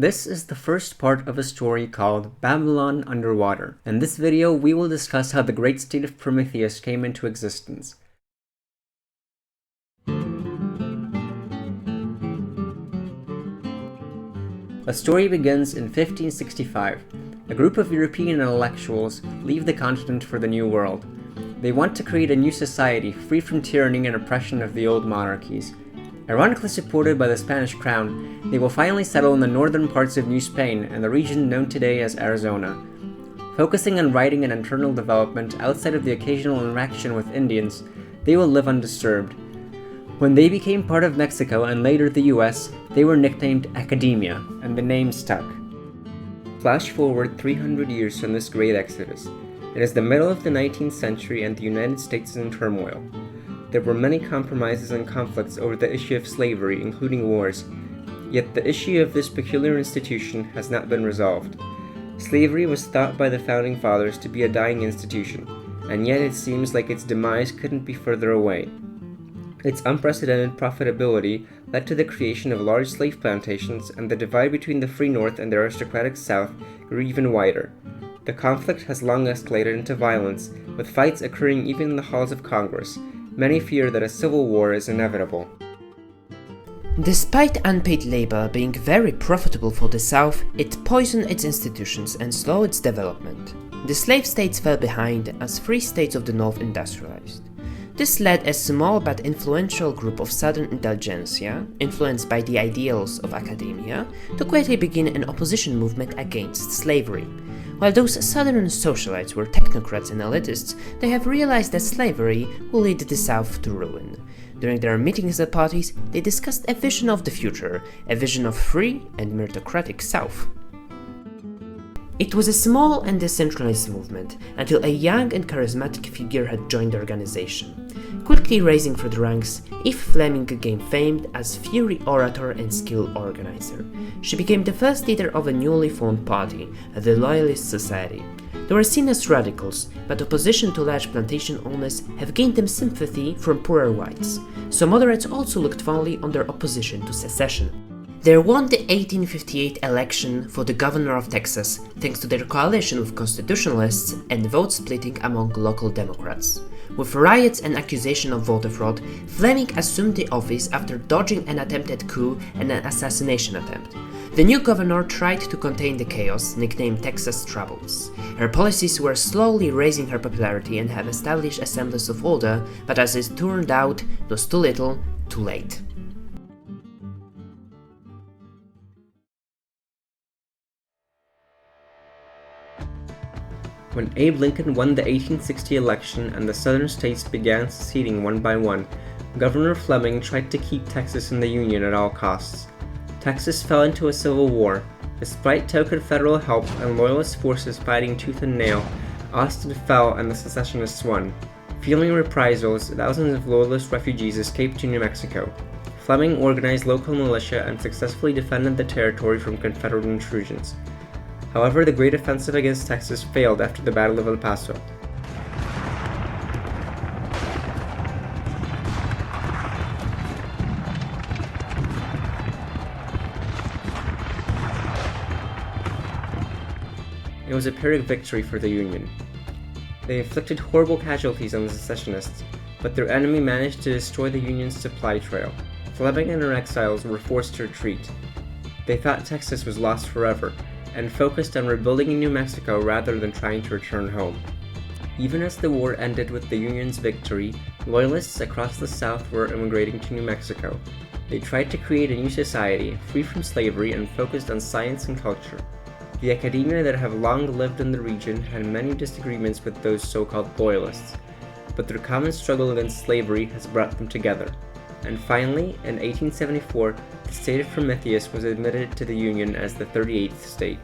This is the first part of a story called Babylon Underwater. In this video, we will discuss how the great state of Prometheus came into existence. The story begins in 1565. A group of European intellectuals leave the continent for the New World. They want to create a new society free from tyranny and oppression of the old monarchies. Ironically supported by the Spanish crown, they will finally settle in the northern parts of New Spain and the region known today as Arizona. Focusing on writing and internal development outside of the occasional interaction with Indians, they will live undisturbed. When they became part of Mexico and later the US, they were nicknamed Academia, and the name stuck. Flash forward 300 years from this great exodus. It is the middle of the 19th century and the United States is in turmoil. There were many compromises and conflicts over the issue of slavery, including wars, yet the issue of this peculiar institution has not been resolved. Slavery was thought by the Founding Fathers to be a dying institution, and yet it seems like its demise couldn't be further away. Its unprecedented profitability led to the creation of large slave plantations, and the divide between the free North and the aristocratic South grew even wider. The conflict has long escalated into violence, with fights occurring even in the halls of Congress. Many fear that a civil war is inevitable. Despite unpaid labor being very profitable for the South, it poisoned its institutions and slowed its development. The slave states fell behind as free states of the North industrialized. This led a small but influential group of Southern intelligentsia, influenced by the ideals of academia, to quickly begin an opposition movement against slavery. While those Southern socialites were technocrats and elitists, they have realized that slavery will lead the South to ruin. During their meetings at parties, they discussed a vision of the future, a vision of free and meritocratic South. It was a small and decentralized movement until a young and charismatic figure had joined the organization. Quickly rising through the ranks, Eve Fleming became famed as fiery orator and skilled organizer. She became the first leader of a newly formed party, the Loyalist Society. They were seen as radicals, but opposition to large plantation owners have gained them sympathy from poorer whites. So moderates also looked fondly on their opposition to secession. They won the 1858 election for the governor of Texas thanks to their coalition with constitutionalists and vote splitting among local Democrats. With riots and accusation of voter fraud, Fleming assumed the office after dodging an attempted coup and an assassination attempt. The new governor tried to contain the chaos, nicknamed Texas Troubles. Her policies were slowly raising her popularity and have established a semblance of order, but as it turned out, it was too little, too late. When Abe Lincoln won the 1860 election and the southern states began seceding one by one, Governor Fleming tried to keep Texas in the Union at all costs. Texas fell into a civil war. Despite token federal help and loyalist forces fighting tooth and nail, Austin fell and the secessionists won. Fearing reprisals, thousands of loyalist refugees escaped to New Mexico. Fleming organized local militia and successfully defended the territory from Confederate intrusions. However, the great offensive against Texas failed after the Battle of El Paso. It was a Pyrrhic victory for the Union. They inflicted horrible casualties on the secessionists, but their enemy managed to destroy the Union's supply trail. Fleming and her exiles were forced to retreat. They thought Texas was lost forever, and focused on rebuilding in New Mexico rather than trying to return home. Even as the war ended with the Union's victory, loyalists across the South were immigrating to New Mexico. They tried to create a new society, free from slavery and focused on science and culture. The academia that have long lived in the region had many disagreements with those so-called loyalists, but their common struggle against slavery has brought them together. And finally, in 1874, the state of Prometheus was admitted to the Union as the 38th state.